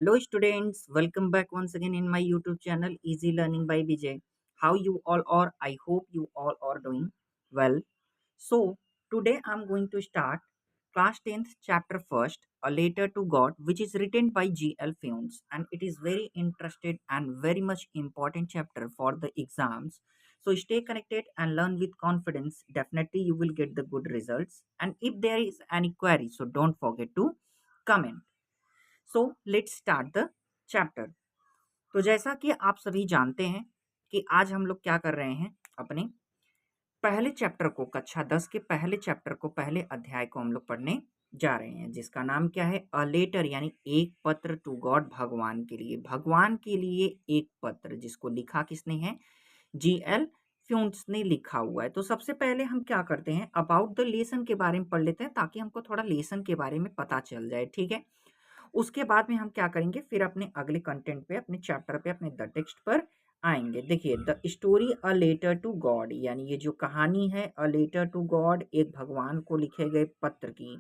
Hello students, welcome back once again in my YouTube channel Easy Learning by Vijay. How you all are? I hope you all are doing well. So today I'm going to start class 10th chapter first, A Letter to God, which is written by G.L. Funes, and it is very interested and very much important chapter for the exams. So stay connected and learn with confidence. Definitely you will get the good results. And if there is any query, so don't forget to comment. So let's start the chapter. तो जैसा कि आप सभी जानते हैं कि आज हम लोग क्या कर रहे हैं, अपने पहले चैप्टर को, कक्षा 10 के पहले चैप्टर को, पहले अध्याय को हम लोग पढ़ने जा रहे हैं, जिसका नाम क्या है, अ लेटर, यानी एक पत्र टू गॉड, भगवान के लिए, भगवान के लिए एक पत्र, जिसको लिखा किसने है, G.L. फ्यूंट्स ने लिखा हुआ है। तो सबसे पहले हम क्या करते हैं, अबाउट द लेसन के बारे में पढ़ लेते हैं, ताकि हमको थोड़ा लेसन के बारे में पता चल जाए। ठीक है, उसके बाद में हम क्या करेंगे, फिर अपने अगले कंटेंट पे, अपने चैप्टर पे, अपने द टेक्स्ट पर आएंगे। देखिए, the story a letter to God, यानी ये जो कहानी है, अ लेटर टू गॉड, एक भगवान को लिखे गए पत्र की,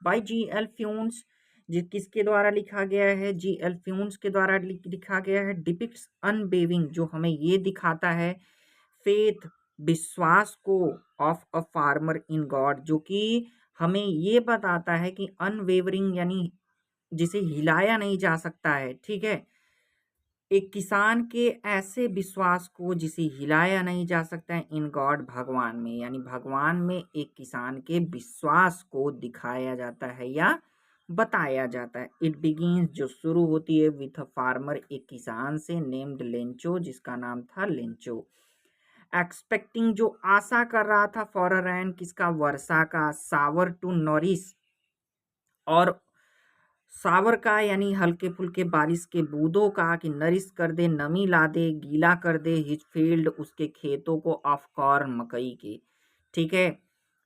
बाय G.L. फ्यून्स, किसके द्वारा लिखा गया है, G.L. फ्यून्स के द्वारा लिखा गया है। डिपिक्ट्स अनवेविंग, जो हमें ये दिखाता है फेथ, विश्वास को, of a farmer in God, जो कि हमें ये बताता है कि अनवेवरिंग, यानी जिसे हिलाया नहीं जा सकता है। ठीक है, एक किसान के ऐसे विश्वास को जिसे हिलाया नहीं जा सकता है, इन गॉड, भगवान में, यानी भगवान में एक किसान के विश्वास को दिखाया जाता है या बताया जाता है। इट बिगिंस, जो शुरू होती है, विथ अ फार्मर, एक किसान से, नेम्ड लेंचो, जिसका नाम था लेंचो, एक्सपेक्टिंग, जो आशा कर रहा था, फॉर अ रैन, किसका, वर्षा का, सावर टू नॉरिस, और सावर का यानी हल्के फुल्के बारिश के बूंदों का, कि नरिश कर दे, नमी ला दे, गीला कर दे, हिज फील्ड, उसके खेतों को, ऑफ कॉर्न, मकई के। ठीक है,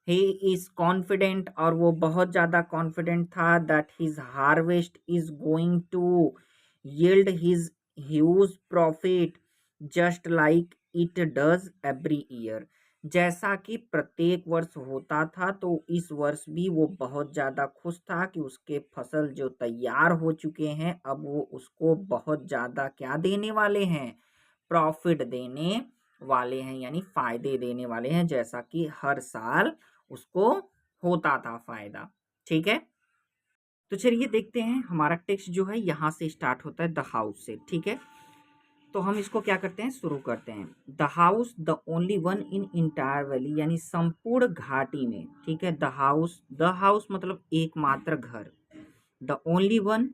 ही इज कॉन्फिडेंट, और वो बहुत ज्यादा कॉन्फिडेंट था, that his harvest is going to yield his huge profit, just like it does every year, जैसा कि प्रत्येक वर्ष होता था, तो इस वर्ष भी वो बहुत ज़्यादा खुश था कि उसके फसल जो तैयार हो चुके हैं, अब वो उसको बहुत ज़्यादा क्या देने वाले हैं, प्रॉफिट देने वाले हैं, यानी फायदे देने वाले हैं, जैसा कि हर साल उसको होता था फायदा। ठीक है, तो चलिए देखते हैं, हमारा टेक्स्ट जो है यहाँ से स्टार्ट होता है, द हाउस से। ठीक है, तो हम इसको क्या करते हैं, शुरू करते हैं। The house, the only one in entire valley, यानी संपूर्ण घाटी में। ठीक है, द हाउस मतलब एकमात्र घर, द ओनली वन,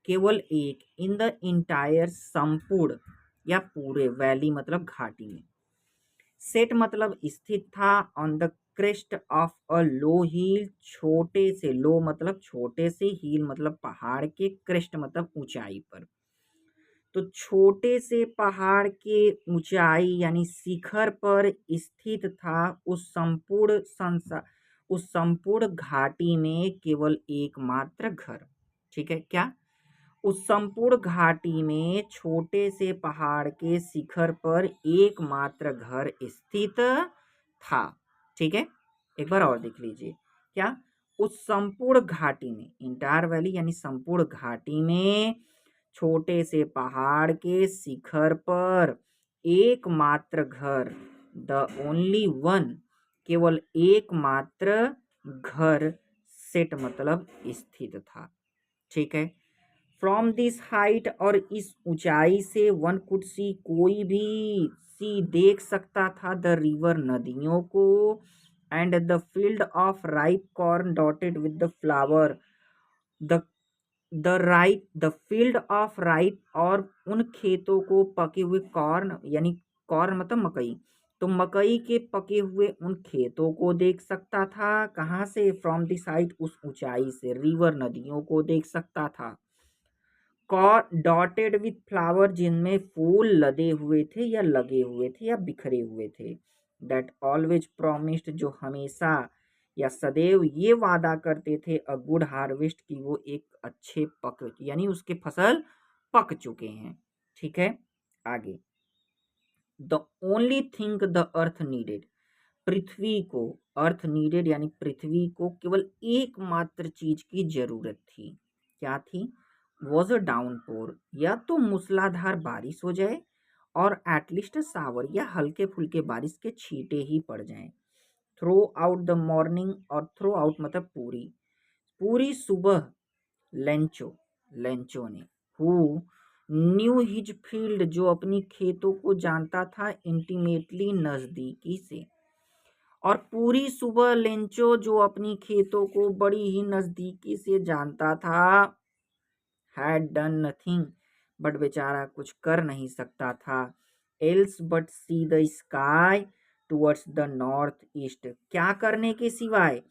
केवल एक, इन द इंटायर, संपूर्ण या पूरे, वैली मतलब घाटी में, सेट मतलब स्थित था, on the crest of a low hill, छोटे से, लो मतलब छोटे से, हिल मतलब पहाड़ के, क्रेस्ट मतलब ऊंचाई पर, तो छोटे से पहाड़ के ऊंचाई यानी शिखर पर स्थित था, उस संपूर्ण घाटी में केवल एकमात्र घर। ठीक है, क्या, उस संपूर्ण घाटी में छोटे से पहाड़ के शिखर पर एकमात्र घर स्थित था। ठीक है, एक बार और देख लीजिए, क्या, उस संपूर्ण घाटी में, इंटायर वैली यानी संपूर्ण घाटी में, छोटे से पहाड़ के शिखर पर एकमात्र घर, द ओनली वन, केवल एकमात्र घर, सेट मतलब स्थित था। ठीक है, फ्रॉम दिस हाइट, और इस ऊंचाई से, वन कुड सी, कोई भी सी देख सकता था, द रिवर, नदियों को, and the field of ripe corn dotted with the flower, the the field of ripe, और उन खेतों को, पके हुए कॉर्न, यानी कॉर्न मतलब मकई, तो मकई के पके हुए उन खेतों को देख सकता था, कहाँ से, फ्रॉम द साइड, उस ऊंचाई से, रिवर, नदियों को देख सकता था, डॉटेड विथ फ्लावर, जिनमें फूल लदे हुए थे या लगे हुए थे या बिखरे हुए थे, दैट ऑलवेज प्रोमिस्ड, जो हमेशा या सदैव ये वादा करते थे, अ गुड हार्वेस्ट, की वो एक अच्छे पक, यानी उसके फसल पक चुके हैं। ठीक है, आगे, the only thing the earth needed, पृथ्वी को, अर्थ नीडेड यानी पृथ्वी को केवल एकमात्र चीज की जरूरत थी, क्या थी, वॉज अ डाउनपोर, या तो मूसलाधार बारिश हो जाए और एटलीस्ट सावर या हल्के फुल्के बारिश के छींटे ही पड़ जाएं थ्रू आउट द मॉर्निंग। और थ्रू आउट मतलब पूरी पूरी सुबह लेंचो लेंचो ने हु न्यू हिज फील्ड जो अपनी खेतों को जानता था इंटीमेटली नजदीकी से। और पूरी सुबह लेंचो जो अपनी खेतों को बड़ी ही नजदीकी से जानता था हैड डन नथिंग, बट बेचारा कुछ कर नहीं सकता था else but see the sky towards the north east, क्या करने के सिवाय,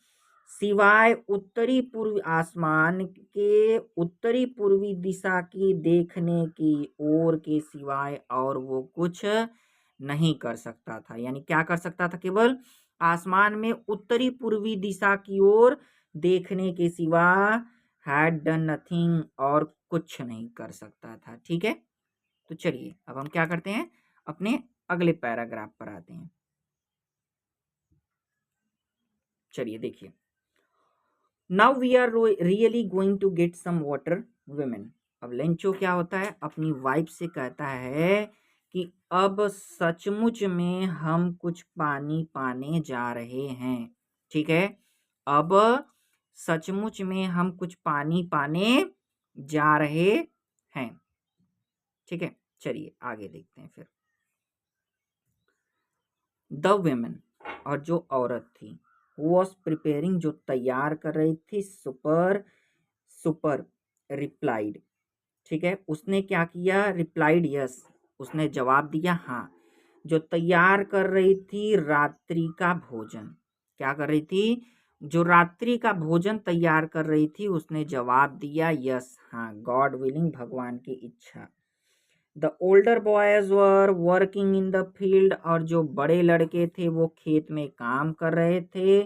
सिवाय उत्तरी पूर्वी आसमान के उत्तरी पूर्वी दिशा की देखने की ओर के सिवाय और वो कुछ नहीं कर सकता था। यानी क्या कर सकता था, केवल आसमान में उत्तरी पूर्वी दिशा की ओर देखने के सिवा हैड डन नथिंग, और कुछ नहीं कर सकता था। ठीक है, तो चलिए अब हम क्या करते हैं, अपने अगले पैराग्राफ पर आते हैं। चलिए देखिए, now we are really going to get some water women. अब लेंचो क्या होता है, अपनी वाइफ से कहता है कि अब सचमुच में हम कुछ पानी पाने जा रहे हैं। ठीक है, अब सचमुच में हम कुछ पानी पाने जा रहे हैं। ठीक है, चलिए आगे देखते हैं फिर। द वेमेन, और जो औरत थी, वॉज प्रिपेयरिंग जो तैयार कर रही थी, सुपर सुपर रिप्लाइड। ठीक है, उसने क्या किया, रिप्लाइड यस, उसने जवाब दिया हाँ। जो तैयार कर रही थी रात्रि का भोजन, क्या कर रही थी, जो रात्रि का भोजन तैयार कर रही थी उसने जवाब दिया यस हाँ, गॉड विलिंग, भगवान की इच्छा। The older boys were working in the field, और जो बड़े लड़के थे वो खेत में काम कर रहे थे।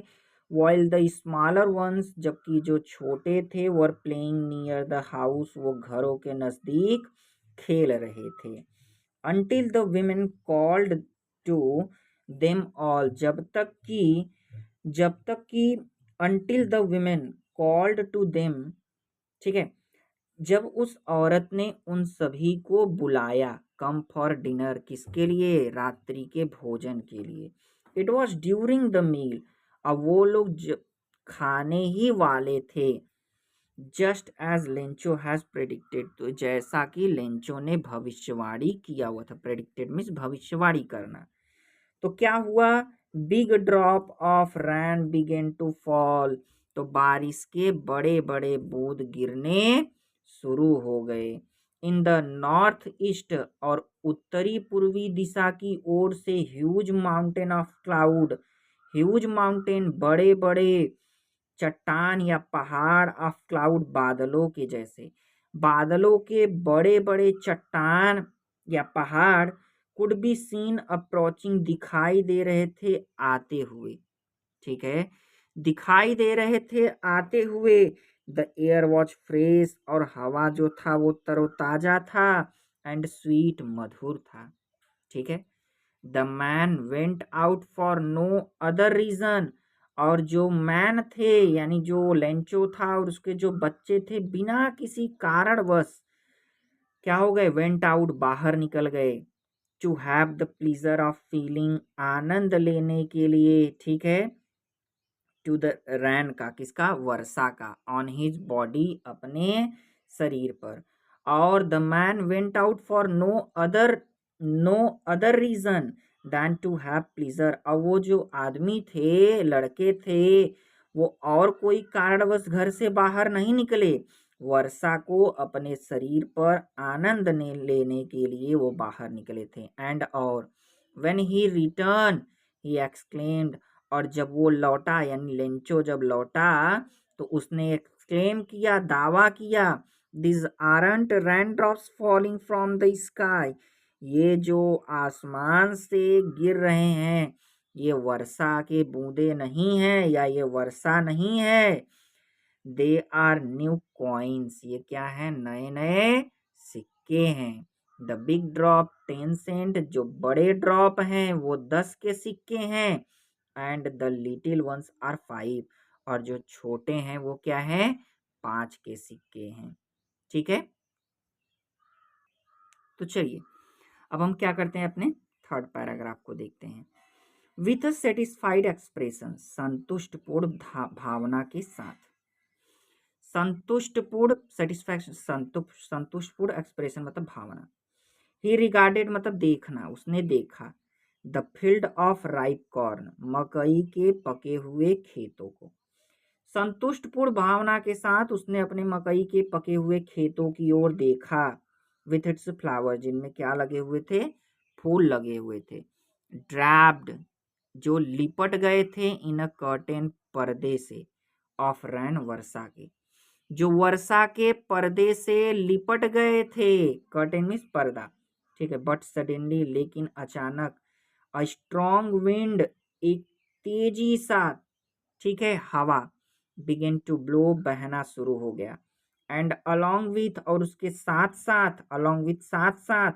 वाइल द स्मॉलर वंस, जबकि जो छोटे थे, were playing near the house, वो घरों के नजदीक खेल रहे थे। Until the women called to them all, जब तक कि until the women called to them. ठीक है, जब उस औरत ने उन सभी को बुलाया, कम फॉर डिनर, किसके लिए, रात्रि के भोजन के लिए। It was during the meal, अब वो लोग खाने ही वाले थे। Just as Lencho has predicted, तो जैसा कि लेंचो ने भविष्यवाणी किया हुआ था, प्रेडिक्टेड मीन्स भविष्यवाणी करना। तो क्या हुआ, big drop of rain began to fall, तो बारिश के बड़े बड़े बूंद गिरने शुरू हो गए। इन द नॉर्थ ईस्ट, और उत्तरी पूर्वी दिशा की ओर से, huge mountain of cloud, huge mountain बड़े बड़े चट्टान या पहाड़, ऑफ क्लाउड बादलों के जैसे, बादलों के बड़े बड़े चट्टान या पहाड़, कुड बी सीन अप्रोचिंग, दिखाई दे रहे थे आते हुए। ठीक है, दिखाई दे रहे थे आते हुए। द एयर वॉज फ्रेश, और हवा जो था वो तरोताजा था, एंड स्वीट, मधुर था। ठीक है, the man went out for no other reason, और जो मैन थे यानी जो लेंचो था और उसके जो बच्चे थे, बिना किसी कारणवश क्या हो गए, वेंट आउट, बाहर निकल गए। To have the pleasure of feeling, आनंद लेने के लिए। ठीक है, टू द रैन का, किसका, वर्षा का, ऑन हिज बॉडी, अपने शरीर पर। और the man went out for no other reason than to have pleasure, और वो जो आदमी थे, लड़के थे, वो और कोई कारणवश घर से बाहर नहीं निकले, वर्षा को अपने शरीर पर आनंद लेने के लिए वो बाहर निकले थे। एंड और when he return he exclaimed, और जब वो लौटा यानी लेंचो जब लौटा तो उसने एक्सक्लेम किया, दावा किया, this aren't rain drops falling from the sky, ये जो आसमान से गिर रहे हैं ये वर्षा के बूंदे नहीं हैं, या ये वर्षा नहीं है। दे आर न्यू कॉइन्स, ये क्या है, नए नए सिक्के हैं। द बिग ड्रॉप 10 सेंट, जो बड़े ड्रॉप हैं वो 10 के सिक्के हैं। And the little ones are 5, और जो छोटे हैं वो क्या है, 5 के सिक्के हैं। ठीक है, तो चलिए अब हम क्या करते हैं, अपने थर्ड पैराग्राफ को देखते हैं। विथ अ सेटिस्फाइड एक्सप्रेशन, संतुष्टपूर्ण भावना के साथ। संतुष्टपूर्ण सेटिस्फैक्शन, संतुष्टपूर्ण एक्सप्रेशन मतलब भावना। ही रिगार्डेड मतलब देखना, उसने देखा। The field of ripe corn, मकई के पके हुए खेतों को। संतुष्टपूर्ण भावना के साथ उसने अपने मकई के पके हुए खेतों की ओर देखा। विथ इट्स फ्लावर, जिनमें क्या लगे हुए थे, फूल लगे हुए थे। ड्रैप्ड, जो लिपट गए थे। इन अ कर्टेन, पर्दे से। ऑफ रैन, वर्षा के, जो वर्षा के पर्दे से लिपट गए थे। कर्टेन मीन्स पर्दा, ठीक है। बट सडनली, लेकिन अचानक। अ स्ट्रॉन्ग विंड, एक तेजी सा, ठीक है, हवा। बिगेन टू ब्लो, बहना शुरू हो गया। एंड अलोंग विथ, और उसके साथ साथ, अलोंग विथ साथ साथ।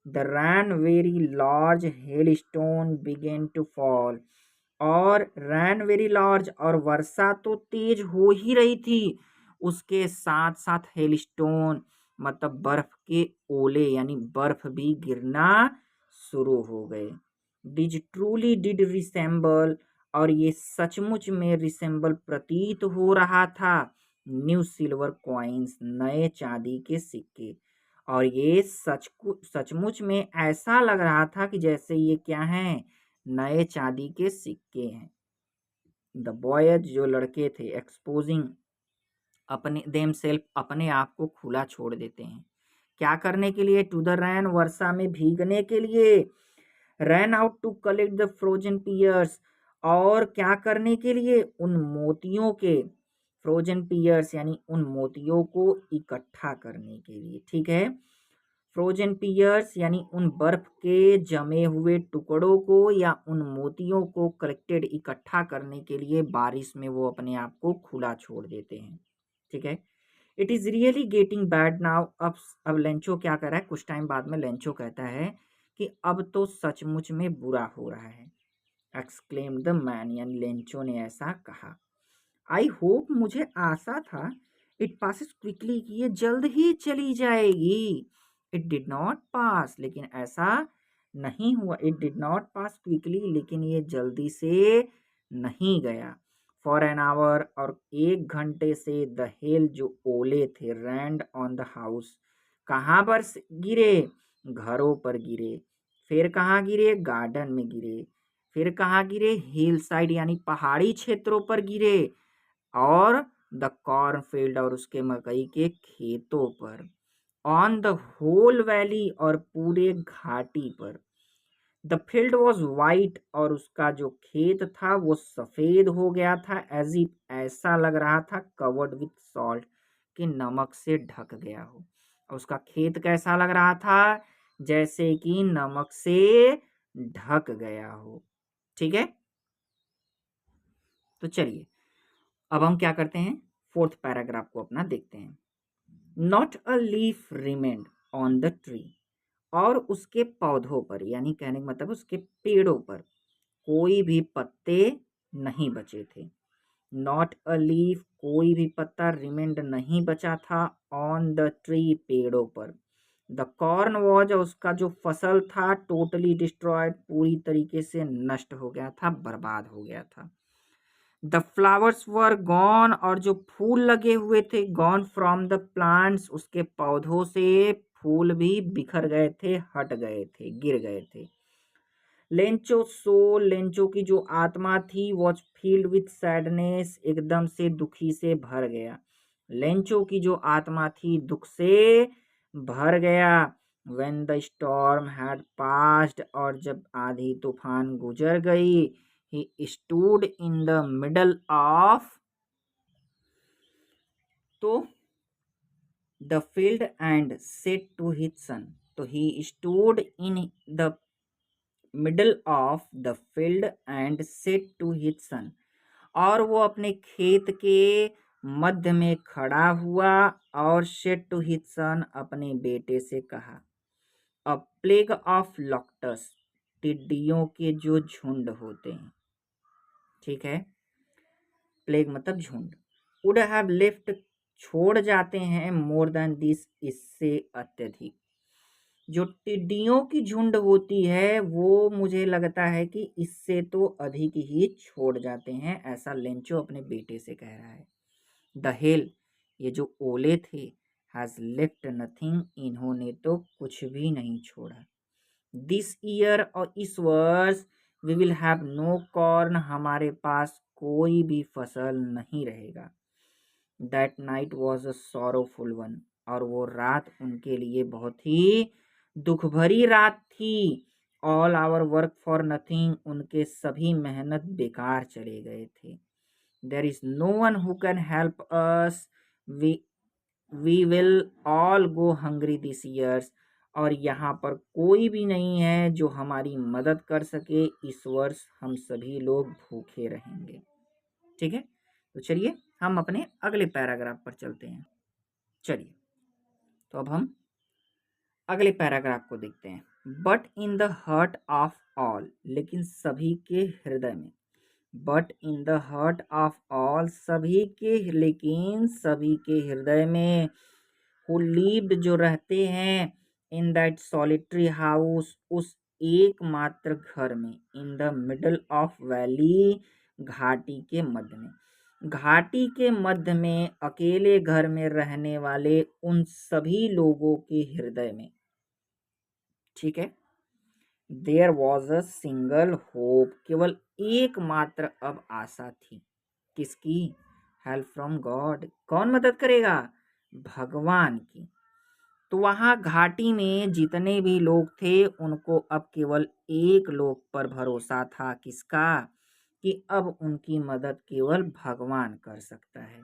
The rain very large hailstone began to fall, और रैन वेरी लार्ज, और वर्षा तो तेज हो ही रही थी, उसके साथ साथ हेलस्टोन मतलब बर्फ के ओले यानी बर्फ भी गिरना शुरू हो गए। डिज ट्रूली डिड रिसेंबल, और ये सचमुच में रिसेंबल प्रतीत हो रहा था। न्यू सिल्वर कॉइन्स, नए चांदी के सिक्के। और ये सचमुच में ऐसा लग रहा था कि जैसे ये क्या है, नए चांदी के सिक्के हैं। द बॉयज, जो लड़के थे, एक्सपोजिंग अपने देम सेल्फ, अपने आप को खुला छोड़ देते हैं। क्या करने के लिए, टू द रैन, वर्षा में भीगने के लिए। Ran out to collect the frozen pearls, और क्या करने के लिए, उन मोतियों के, फ्रोजन पियर्स यानी उन मोतियों को इकट्ठा करने के लिए, ठीक है। फ्रोजन पियर्स यानी उन बर्फ के जमे हुए टुकड़ों को या उन मोतियों को कलेक्टेड, इकट्ठा करने के लिए बारिश में वो अपने आप को खुला छोड़ देते हैं, ठीक है। It is really getting bad now. अब लेंचो क्या कर रहा है, कुछ टाइम बाद में लेंचो कहता है कि अब तो सचमुच में बुरा हो रहा है। एक्सक्लेम द मैन, यानी लेंचो ने ऐसा कहा। आई होप, मुझे आशा था। इट पासिस क्विकली, कि ये जल्द ही चली जाएगी। इट डिड नॉट पास, लेकिन ऐसा नहीं हुआ। It did not pass quickly, लेकिन ये जल्दी से नहीं गया। फॉर एन आवर, और 1 घंटे से। द हेल, जो ओले थे, रैंड ऑन द हाउस, कहाँ पर गिरे, घरों पर गिरे। फिर कहाँ गिरे, गार्डन में गिरे। फिर कहाँ गिरे, हिल साइड यानी पहाड़ी क्षेत्रों पर गिरे। और द कॉर्न फील्ड, और उसके मकई के खेतों पर। ऑन द होल वैली, और पूरे घाटी पर। द फील्ड वॉज वाइट, और उसका जो खेत था वो सफेद हो गया था। एज इफ, ऐसा लग रहा था। कवर्ड विथ सॉल्ट, कि नमक से ढक गया हो। और उसका खेत कैसा लग रहा था, जैसे कि नमक से ढक गया हो, ठीक है। तो चलिए अब हम क्या करते हैं, फोर्थ पैराग्राफ को अपना देखते हैं। Not a leaf remained on the tree, और उसके पौधों पर, यानी कहने का मतलब उसके पेड़ों पर कोई भी पत्ते नहीं बचे थे। नॉट अ लीफ, कोई भी पत्ता, रिमेंड नहीं बचा था। ऑन द ट्री, पेड़ों पर। द कॉर्न वॉज, उसका जो फसल था, टोटली डिस्ट्रॉयड, पूरी तरीके से नष्ट हो गया था, बर्बाद हो गया था। द फ्लावर्स वर गॉन, और जो फूल लगे हुए थे, गॉन फ्रॉम द प्लांट्स, उसके पौधों से फूल भी बिखर गए थे, हट गए थे, गिर गए थे। लेंचो सो, लेंचो की जो आत्मा थी, वॉज फील्ड विथ सैडनेस, एकदम से दुखी से भर गया। लेंचो की जो आत्मा थी दुख से भर गया। When the storm had passed, और जब आधी तूफान गुजर गई। He stood in the middle of, तो the field and said to his son, तो he stood in the middle of the field and said to his son, और वो अपने खेत के मध्य में खड़ा हुआ और सेड टू हिज सन, अपने बेटे से कहा। अ प्लेग ऑफ लॉक्टस, टिड्डियों के जो झुंड होते हैं, ठीक है। प्लेग मतलब झुंड। वुड हैव लेफ्ट छोड़ जाते हैं मोर देन दिस, इससे अत्यधिक। जो टिड्डियों की झुंड होती है वो मुझे लगता है कि इससे तो अधिक ही छोड़ जाते हैं, ऐसा लेंचो अपने बेटे से कह रहा है। द हेल, ये जो ओले थे, हैज लेफ्ट नथिंग, इन्होंने तो कुछ भी नहीं छोड़ा। दिस ईयर, और इस वर्ष, we will have no corn, हमारे पास कोई भी फसल नहीं रहेगा। That night was a sorrowful one, और वो रात उनके लिए बहुत ही दुख भरी रात थी। All our work for nothing, उनके सभी मेहनत बेकार चले गए थे। There is no one who can help us, we will all go hungry this years, और यहाँ पर कोई भी नहीं है जो हमारी मदद कर सके, इस वर्ष हम सभी लोग भूखे रहेंगे। ठीक है, तो चलिए हम अपने अगले पैराग्राफ पर चलते हैं। चलिए, तो अब हम अगले पैराग्राफ को देखते हैं। But in the heart of all, लेकिन सभी के हृदय में। But in the heart of all, सभी के, लेकिन सभी के हृदय में। हु लिव्ड, जो रहते हैं। इन दैट सॉलिटरी हाउस, उस एकमात्र घर में। इन द मिडल ऑफ वैली, घाटी के मध्य में। घाटी के मध्य में अकेले घर में रहने वाले उन सभी लोगों के हृदय में। ठीक है, there was a single hope, केवल एकमात्र अब आशा थी। किसकी? हेल्प फ्रॉम गॉड, कौन मदद करेगा? भगवान की। तो वहां घाटी में जितने भी लोग थे उनको अब केवल एक लोग पर भरोसा था। किसका? कि अब उनकी मदद केवल भगवान कर सकता है।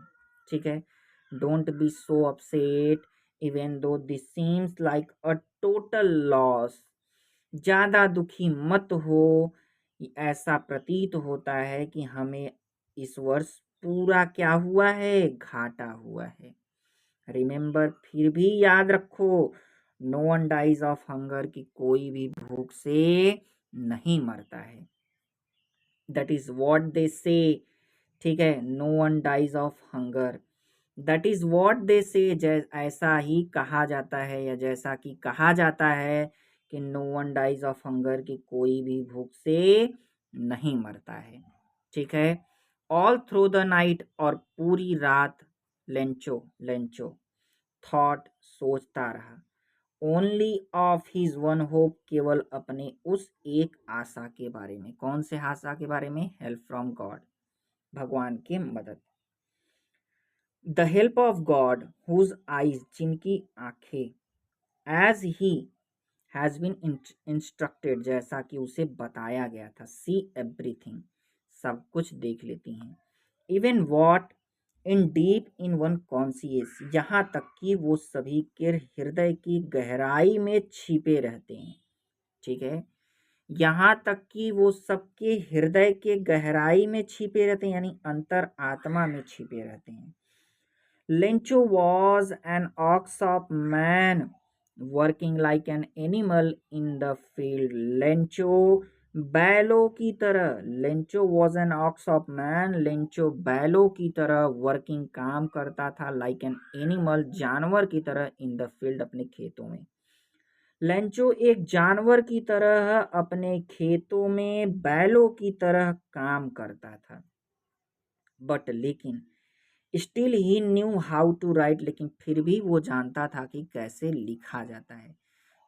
ठीक है, don't be so upset even though this seems like a total loss, ज्यादा दुखी मत हो, ऐसा प्रतीत होता है कि हमें इस वर्ष पूरा क्या हुआ है? घाटा हुआ है। रिमेंबर, फिर भी याद रखो, no one dies of hunger, कि कोई भी भूख से नहीं मरता है। That is what they say. ठीक है, no one dies of hunger, that is what they say, ऐसा ही कहा जाता है, या जैसा कि कहा जाता है कि no one dies of hunger, कि कोई भी भूख से नहीं मरता है। ठीक है, ऑल थ्रू द नाइट, और पूरी रात लेंचो लेंचो थॉट, सोचता रहा। Only of his one hope, केवल अपने उस एक आशा के बारे में। कौन से आशा के बारे में? हेल्प फ्रॉम गॉड, भगवान की मदद। The help of God, whose eyes, जिनकी आंखें, as he has been instructed, जैसा कि उसे बताया गया था। सी एवरीथिंग, सब कुछ देख लेती हैं। Even what in deep in one conscious, यहाँ तक कि वो सभी के हृदय की गहराई में छिपे रहते हैं। ठीक है, यहाँ तक कि वो सबके हृदय के गहराई में छिपे रहते हैं, यानी अंतर आत्मा में छिपे रहते हैं। Lencho was an ox of man working like an animal in the field, Lencho बैलों की तरह, Lencho was an ox of man, Lencho बैलों की तरह वर्किंग, काम करता था, लाइक एन एनिमल, जानवर की तरह, इन द फील्ड, अपने खेतों में। लेंचो एक जानवर की तरह अपने खेतों में बैलों की तरह काम करता था। बट लेकिन still he knew how to write, लेकिन फिर भी वो जानता था कि कैसे लिखा जाता है।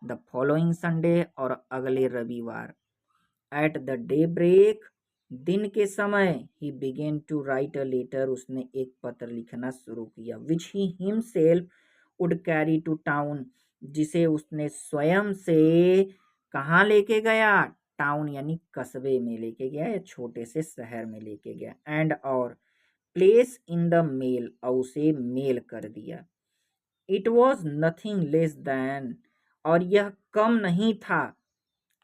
द फॉलोइंग संडे, और अगले रविवार। एट द डे ब्रेक, दिन के समय, he began to write a letter, उसने एक पत्र लिखना शुरू किया। Which he himself would carry to town, जिसे उसने स्वयं से कहाँ लेके गया? टाउन यानी कस्बे में लेके गया, या छोटे से शहर में लेके गया। एंड और प्लेस इन द मेल, और उसे मेल कर दिया। It was nothing less than, और यह कम नहीं था,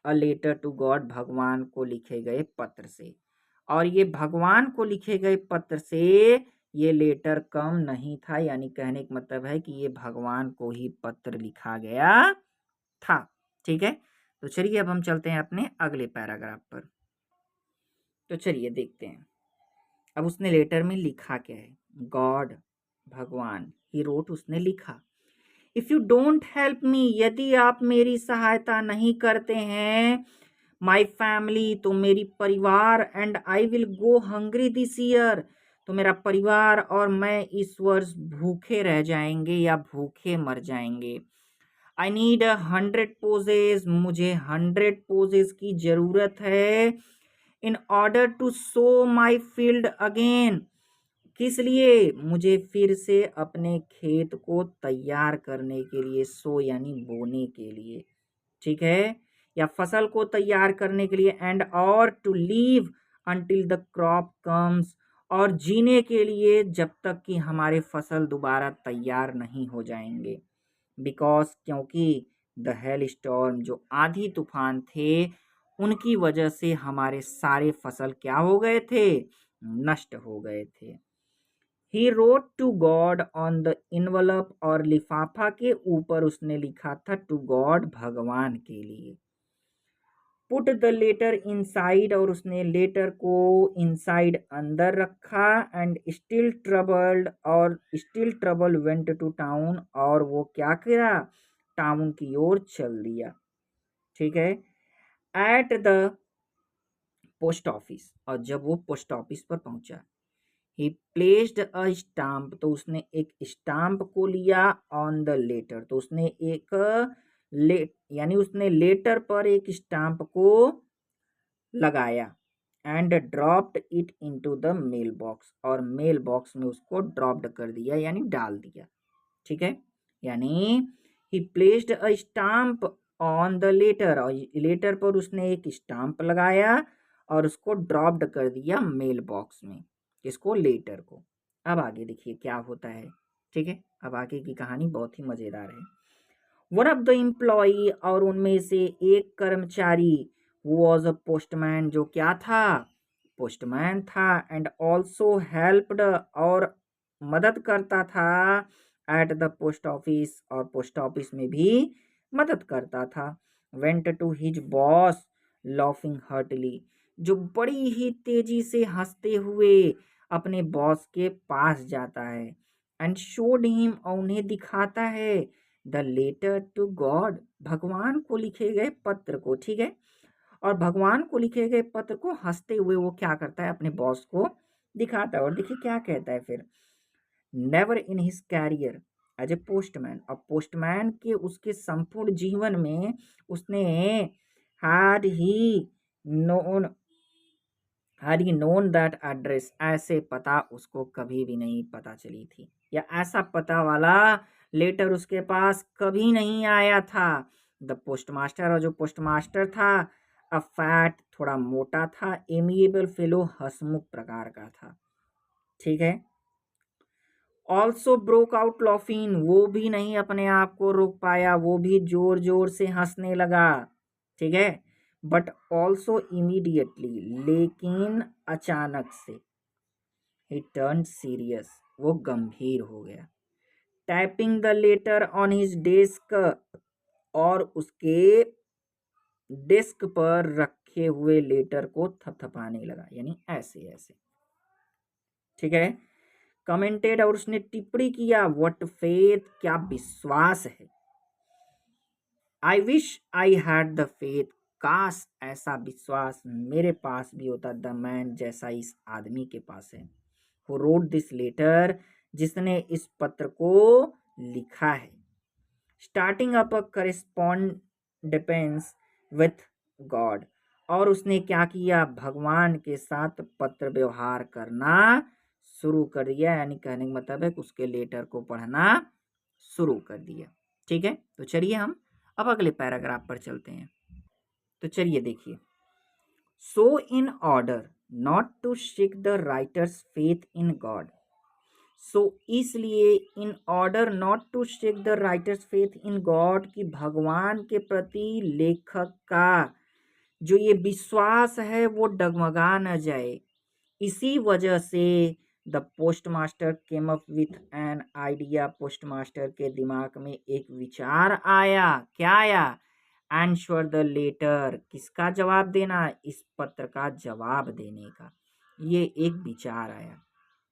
अ लेटर टू गॉड, भगवान को लिखे गए पत्र से। और ये भगवान को लिखे गए पत्र से ये लेटर कम नहीं था, यानी कहने का मतलब है कि ये भगवान को ही पत्र लिखा गया था। ठीक है, तो चलिए अब हम चलते हैं अपने अगले पैराग्राफ पर। तो चलिए देखते हैं अब उसने लेटर में लिखा क्या है। गॉड, भगवान, ही रोट, उसने लिखा, if you don't help me, यदि आप मेरी सहायता नहीं करते हैं, माई फैमिली, तो मेरी परिवार, and I will go hungry this year, तो मेरा परिवार और मैं इस वर्ष भूखे रह जाएंगे या भूखे मर जाएंगे। आई नीड 100 पोजेज, मुझे 100 पोजेज की जरूरत है, in order to sow my field again, किस लिए, मुझे फिर से अपने खेत को तैयार करने के लिए, सो यानी बोने के लिए, ठीक है, या फसल को तैयार करने के लिए, एंड और to live until the crop comes, और जीने के लिए जब तक कि हमारे फसल दोबारा तैयार नहीं हो जाएंगे, बिकॉज, क्योंकि द हेल स्टॉर्म, जो आंधी तूफान थे, उनकी वजह से हमारे सारे फसल क्या हो गए थे, नष्ट हो गए थे। He wrote to God on the envelope, और लिफाफा के ऊपर उसने लिखा था टू गॉड, भगवान के लिए। पुट द लेटर इनसाइड, और उसने लेटर को इनसाइड अंदर रखा, एंड स्टिल ट्रबल्ड, और still trouble went to town, और वो क्या किया, टाउन की ओर चल दिया, ठीक है। एट द पोस्ट ऑफिस, और जब वो पोस्ट ऑफिस पर पहुंचा, ही प्लेस्ड अ स्टाम्प, तो उसने एक स्टाम्प को लिया, ऑन द लेटर, तो उसने एक यानी उसने लेटर पर एक स्टाम्प को लगाया, and dropped it into the mail box, और मेल बॉक्स में उसको ड्रॉप्ड कर दिया यानी डाल दिया, ठीक है। यानी he placed a stamp on the letter, और लेटर पर उसने एक स्टाम्प लगाया और उसको ड्रॉप्ड कर दिया मेल बॉक्स में, इसको, लेटर को। अब आगे देखिए क्या होता है, ठीक है। अब आगे की कहानी बहुत ही मजेदार है। वन ऑफ द एम्प्लॉई, और उनमें से एक कर्मचारी, वॉज अ पोस्टमैन, जो क्या था, पोस्टमैन था, एंड ऑल्सो हेल्प्ड, और मदद करता था, एट द पोस्ट ऑफिस, और पोस्ट ऑफिस में भी मदद करता था। Went to his boss laughing heartily, जो बड़ी ही तेजी से हंसते हुए अपने बॉस के पास जाता है, एंड शोड हिम, और उन्हें दिखाता है, द लेटर टू गॉड, भगवान को लिखे गए पत्र को, ठीक है। और भगवान को लिखे गए पत्र को हंसते हुए वो क्या करता है, अपने बॉस को दिखाता है, और देखिए क्या कहता है फिर, never in his career as a postman, और पोस्टमैन के उसके संपूर्ण जीवन में उसने had he known had he known that address, ऐसे पता उसको कभी भी नहीं पता चली थी, या ऐसा पता वाला लेटर उसके पास कभी नहीं आया था। द पोस्टमास्टर, और जो पोस्टमास्टर था, अ फैट, थोड़ा मोटा था, एमिएबल फेलो, हंसमुख प्रकार का था, ठीक है। ऑल्सो ब्रोक आउट लॉफिन, वो भी नहीं अपने आप को रोक पाया, वो भी जोर जोर से हंसने लगा, ठीक है। बट ऑल्सो इमीडिएटली, लेकिन अचानक से, ही टर्न सीरियस, वो गंभीर हो गया। Typing the later on his desk, और उसके डेस्क पर रखे हुए लेटर को थपथपाने लगा, यानी ऐसे ऐसे, ठीक है। कमेंटेड, और उसने टिप्पणी किया, व्हाट फेथ, क्या विश्वास है, I wish I had the faith, काश ऐसा विश्वास मेरे पास भी होता, द मैन, जैसा इस आदमी के पास है, हु रोट दिस लेटर, जिसने इस पत्र को लिखा है, starting up a correspondence with God, और उसने क्या किया, भगवान के साथ पत्र व्यवहार करना शुरू कर दिया, यानी कहने का मतलब है कि उसके लेटर को पढ़ना शुरू कर दिया, ठीक है। तो चलिए हम अब अगले पैराग्राफ पर चलते हैं। तो चलिए देखिए, so in order not to shake the writer's faith in God, so इसलिए, in order not to shake the writer's faith in God, कि भगवान के प्रति लेखक का जो ये विश्वास है वो डगमगा न जाए, इसी वजह से the post master came up with an idea, post master के दिमाग में एक विचार आया, क्या आया, आंसर द लेटर, किसका जवाब देना, इस पत्र का जवाब देने का, ये एक विचार आया।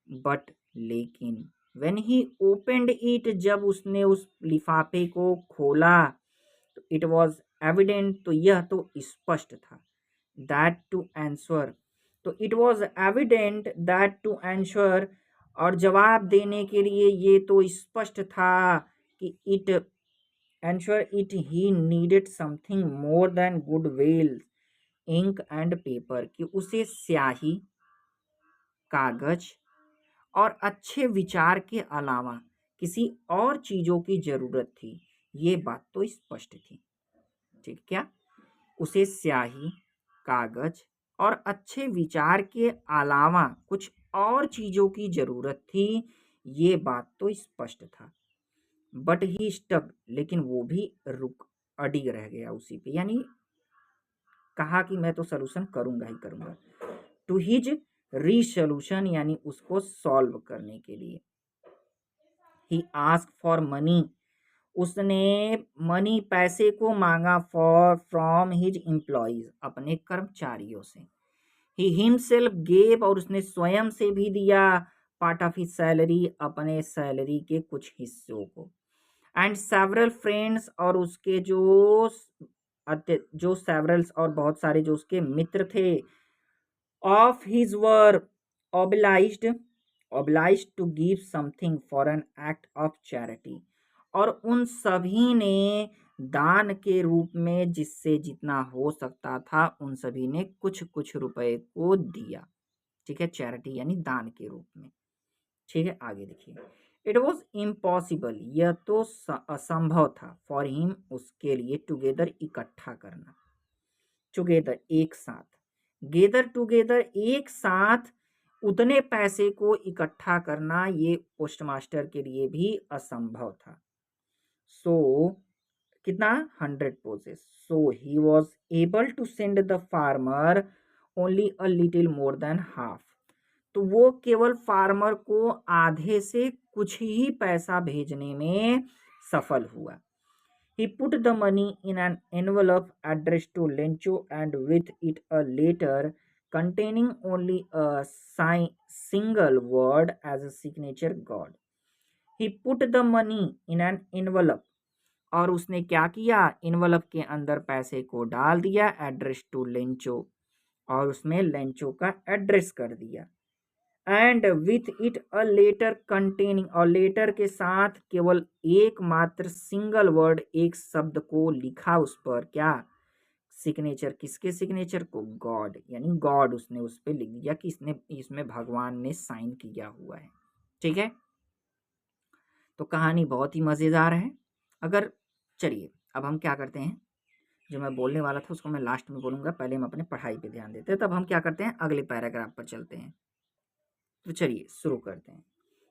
बट, लेकिन, व्हेन ही ओपेंड इट, जब उसने उस लिफाफे को खोला, तो इट वॉज एविडेंट, तो यह तो स्पष्ट था, दैट टू आंसर, तो it was evident that to answer, और जवाब देने के लिए ये तो स्पष्ट था कि it answer it he needed something more than good will, ink and paper, कि उसे स्याही, कागज और अच्छे विचार के अलावा किसी और चीजों की जरूरत थी। ये बात तो स्पष्ट थी। ठीक, क्या उसे स्याही, कागज और अच्छे विचार के अलावा कुछ और चीजों की जरूरत थी, ये बात तो स्पष्ट था। बट ही स्टक, लेकिन वो भी रुक, अडिग रह गया उसी पे, यानी कहा कि मैं तो सोल्यूशन करूंगा ही करूंगा। टू हिज रीसोल्यूशन, यानी उसको सॉल्व करने के लिए। ही आस्क फॉर मनी, उसने मनी, पैसे को मांगा, फॉर फ्रॉम हिज एम्प्लॉइज, अपने कर्मचारियों से। ही हिमसेल्फ गेव, और उसने स्वयं से भी दिया, पार्ट ऑफ हिज सैलरी, अपने सैलरी के कुछ हिस्सों को। एंड सेवरल फ्रेंड्स, और उसके जो सेवरल्स और बहुत सारे जो उसके मित्र थे, of his were obliged to give something for an act of charity, और उन सभी ने दान के रूप में जिससे जितना हो सकता था, उन सभी ने कुछ कुछ रुपए को दिया। ठीक है, चैरिटी यानी दान के रूप में। ठीक है, आगे देखिए। इट वॉज इम्पॉसिबल, यह तो असंभव था, फॉर हिम, उसके लिए, टुगेदर, इकट्ठा करना, टुगेदर, एक साथ, गेदर टुगेदर, एक साथ उतने पैसे को इकट्ठा करना, ये पोस्टमास्टर के लिए भी असंभव था। सो कितना, 100 pesos, so he was able to send the farmer only a little more than half, तो वो केवल फार्मर को आधे से कुछ ही पैसा भेजने में सफल हुआ। He put the money in an envelope addressed to Lencho, and with it a letter containing only a single word as a signature, God. He put the money in an envelope, और उसने क्या किया, envelope के अंदर पैसे को डाल दिया, एड्रेस टू लेंचो, और उसमें लेंचो का एड्रेस कर दिया। And with it a letter containing, और लेटर के साथ केवल एकमात्र सिंगल वर्ड, एक शब्द को लिखा उस पर, क्या, सिग्नेचर, किसके सिग्नेचर को, गॉड, यानी गॉड उसने उस पर लिख दिया कि इसमें भगवान ने साइन किया हुआ है। ठीक है, तो कहानी बहुत ही मजेदार है। अगर, चलिए अब हम क्या करते हैं, जो मैं बोलने वाला था उसको मैं लास्ट में बोलूंगा, पहले हम अपने पढ़ाई पे ध्यान देते हैं, तब हम क्या करते हैं, अगले पैराग्राफ पर चलते हैं। तो चलिए शुरू करते हैं।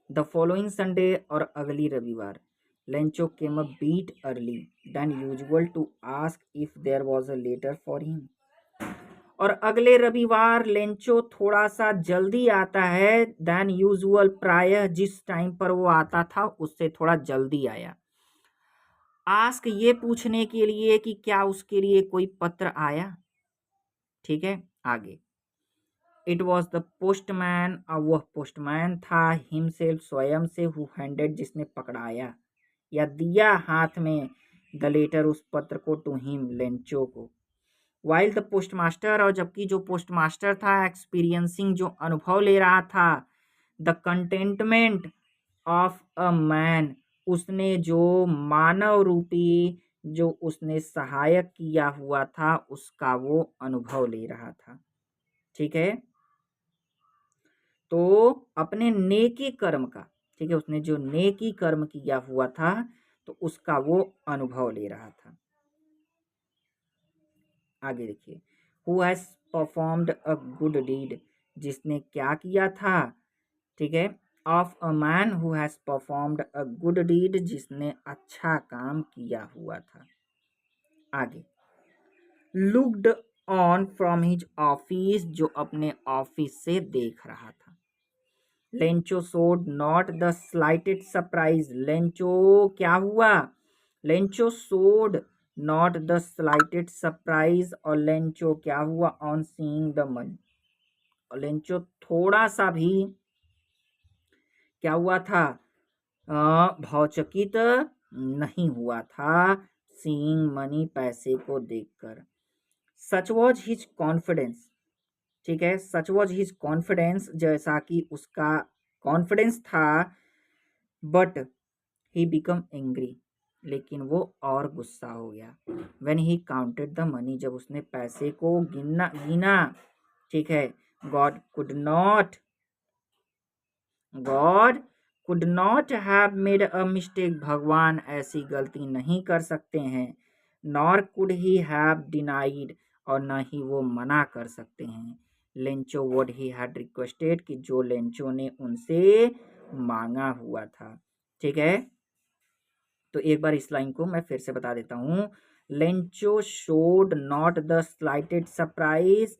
द फॉलोइंग संडे, और अगली रविवार, Lencho came a bit earlier than usual to ask if there was a letter for him, और अगले रविवार लेंचो थोड़ा सा जल्दी आता है, देन यूजुअल, प्रायः जिस टाइम पर वो आता था उससे थोड़ा जल्दी आया। आस्क, ये पूछने के लिए कि क्या उसके लिए कोई पत्र आया। ठीक है, आगे। इट वॉज द पोस्टमैन, अब वह पोस्टमैन था, हिमसेल्फ, स्वयं से, हु हैंडेड, जिसने पकड़ाया या दिया हाथ में, द लेटर, उस पत्र को, टू हिम, लेंचो को। वाइल द पोस्टमास्टर, और जबकि जो पोस्टमास्टर था, एक्सपीरियंसिंग, जो अनुभव ले रहा था, the containment of a man, उसने जो मानव रूपी, जो उसने सहायक किया हुआ था, उसका वो अनुभव ले रहा था। ठीक है, तो अपने नेकी कर्म का, ठीक है, उसने जो नेकी कर्म किया हुआ था, तो उसका वो अनुभव ले रहा था। आगे देखिए। Who has performed a good deed, जिसने क्या किया था। ठीक है, of a man who has performed a good deed, जिसने अच्छा काम किया हुआ था। आगे। Looked on from his office, जो अपने ऑफिस से देख रहा था। Lencho showed not the slightest surprise, Lencho क्या हुआ, Lencho showed not the slightest surprise, और लेंचो क्या हुआ, ऑन सीइंग द मनी, और लेंचो थोड़ा सा भी क्या हुआ था, भौचकित नहीं हुआ था सीइंग मनी, पैसे को देखकर। सच वॉज हिज कॉन्फिडेंस, ठीक है, सच वॉज हिज कॉन्फिडेंस, जैसा कि उसका कॉन्फिडेंस था, बट ही बिकम एंग्री, लेकिन वो और गुस्सा हो गया। When he counted the money, जब उसने पैसे को गिना, ठीक है, God could not God could not have made a mistake, भगवान ऐसी गलती नहीं कर सकते हैं। Nor could he have denied, और न ही वो मना कर सकते हैं। Lencho would he had requested, कि जो लेंचो ने उनसे मांगा हुआ था। ठीक है, तो एक बार इस लाइन को मैं फिर से बता देता हूँ। Lencho showed not the slightest surprise,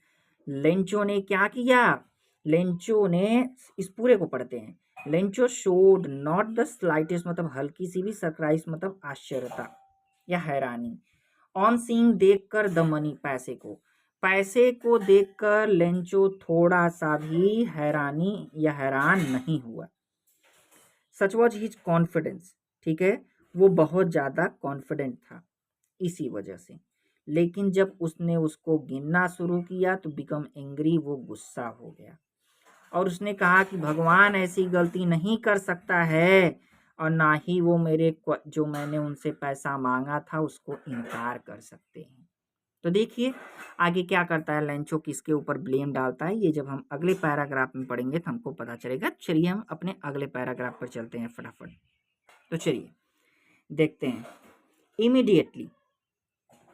Lencho ने क्या किया, लेंचो ने, इस पूरे को पढ़ते हैं। Lencho showed not the slightest मतलब हल्की सी भी, सरप्राइज मतलब आश्चर्यता या हैरानी। ऑन सीइंग देखकर, द मनी पैसे को देखकर लेंचो थोड़ा सा भी हैरानी या हैरान नहीं हुआ। सच वॉज हिज कॉन्फिडेंस, ठीक है, वो बहुत ज़्यादा कॉन्फिडेंट था इसी वजह से। लेकिन जब उसने उसको गिनना शुरू किया तो बिकम एंग्री, वो गुस्सा हो गया और उसने कहा कि भगवान ऐसी गलती नहीं कर सकता है, और ना ही वो मेरे जो मैंने उनसे पैसा मांगा था उसको इनकार कर सकते हैं। तो देखिए आगे क्या करता है लेंचो, किसके ऊपर ब्लेम डालता है, ये जब हम अगले पैराग्राफ में पढ़ेंगे तो हमको पता चलेगा। चलिए हम अपने अगले पैराग्राफ पर चलते हैं फटाफट। तो चलिए देखते हैं। इमीडिएटली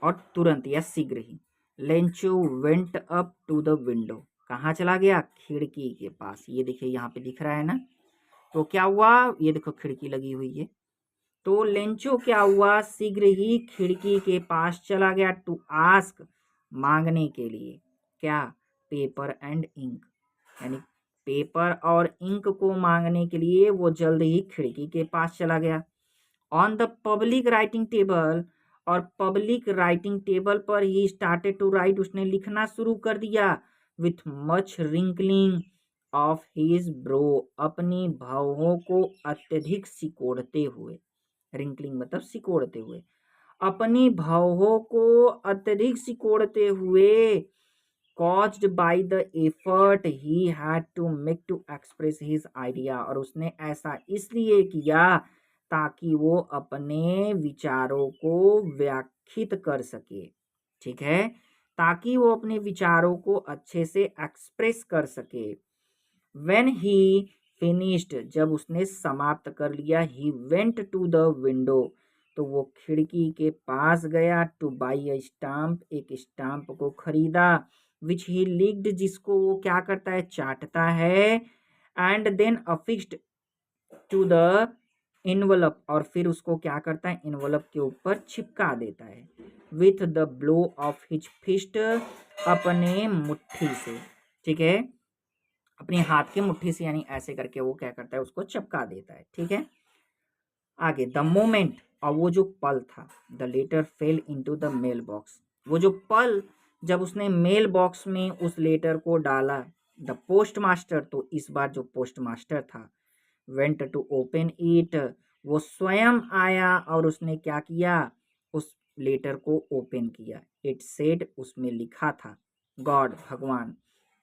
और तुरंत या शीघ्र ही, Lencho went up to the window, कहाँ चला गया, खिड़की के पास। ये देखिए यहाँ पे दिख रहा है ना, तो क्या हुआ, ये देखो खिड़की लगी हुई है, तो लेंचो क्या हुआ, शीघ्र ही खिड़की के पास चला गया, टू आस्क मांगने के लिए, क्या, पेपर एंड इंक, यानी पेपर और इंक को मांगने के लिए वो जल्द ही खिड़की के पास चला गया। On the public writing table, और पब्लिक राइटिंग टेबल पर ही स्टार्टेड टू राइट, उसने लिखना शुरू कर दिया। With much wrinkling of his bro, अपनी भौहों को अत्यधिक सिकोड़ते हुए, रिंकलिंग मतलब सिकोड़ते हुए, अपनी भौहों को अत्यधिक सिकोड़ते हुए, caused by the effort he had to make to express his idea, और उसने ऐसा इसलिए किया ताकि वो अपने विचारों को व्याख्यात कर सके, ठीक है, ताकि वो अपने विचारों को अच्छे से एक्सप्रेस कर सके। When he finished, जब उसने समाप्त कर लिया, he went to the window, तो वो खिड़की के पास गया, टू बाई अ स्टाम्प, एक स्टाम्प को खरीदा, विच ही लिक्ड, जिसको वो क्या करता है, चाटता है, and then affixed to the envelope, और फिर उसको क्या करता है, इनवलप के ऊपर चिपका देता है, with the blow of his fist, अपने मुट्ठी से, ठीक है, अपने हाथ की मुट्ठी से, यानी ऐसे करके वो क्या करता है, उसको चिपका देता है, ठीक है। आगे, द मोमेंट, और वो जो पल था, the letter fell into the mail box, वो जो पल जब उसने मेल बॉक्स में उस लेटर को डाला, द पोस्ट मास्टर, तो इस बार जो पोस्ट मास्टर था, वेंट टू ओपन इट, वो स्वयं आया और उसने क्या किया, उस लेटर को ओपन किया। इट सेड, उसमें लिखा था, गॉड, भगवान,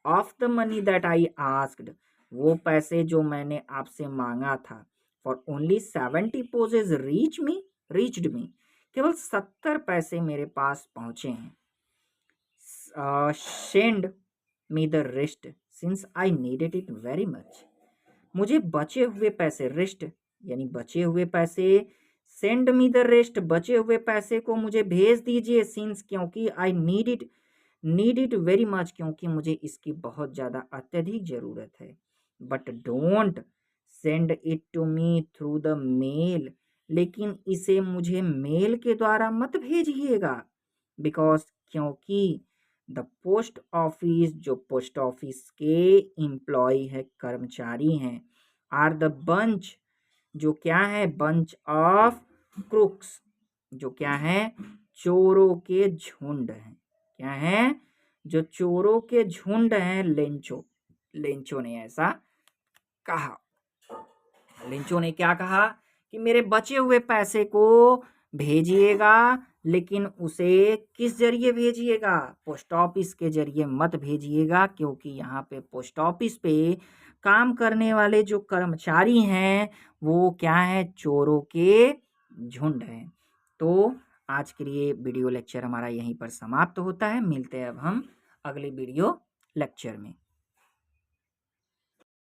of the money that I asked, वो पैसे जो मैंने आपसे मांगा था, फॉर ओनली 70 पोजेज रीच्ड मी, केवल 70 पैसे मेरे पास पहुंचे हैं। Send me the rest since I needed it very much, मुझे बचे हुए पैसे, रेस्ट यानी बचे हुए पैसे, सेंड मी द रेस्ट, बचे हुए पैसे को मुझे भेज दीजिए, सिंस क्योंकि I need it very much, क्योंकि मुझे इसकी बहुत ज़्यादा अत्यधिक ज़रूरत है। But don't send it to me through the mail, लेकिन इसे मुझे मेल के द्वारा मत भेजिएगा, बिकॉज, क्योंकि द पोस्ट ऑफिस, जो पोस्ट ऑफिस के एम्प्लॉय है, कर्मचारी हैं, आर द बंच, जो क्या है, बंच ऑफ क्रुक्स, जो क्या है, चोरों के झुंड हैं, क्या है, जो चोरों के झुंड हैं, लेंचो ने ऐसा कहा। लिंचो ने क्या कहा कि मेरे बचे हुए पैसे को भेजिएगा, लेकिन उसे किस जरिए भेजिएगा? पोस्ट ऑफिस के जरिए मत भेजिएगा, क्योंकि यहाँ पे पोस्ट ऑफिस पे काम करने वाले जो कर्मचारी हैं वो क्या है, चोरों के झुंड हैं। तो आज के लिए वीडियो लेक्चर हमारा यहीं पर समाप्त होता है। मिलते हैं अब हम अगले वीडियो लेक्चर में।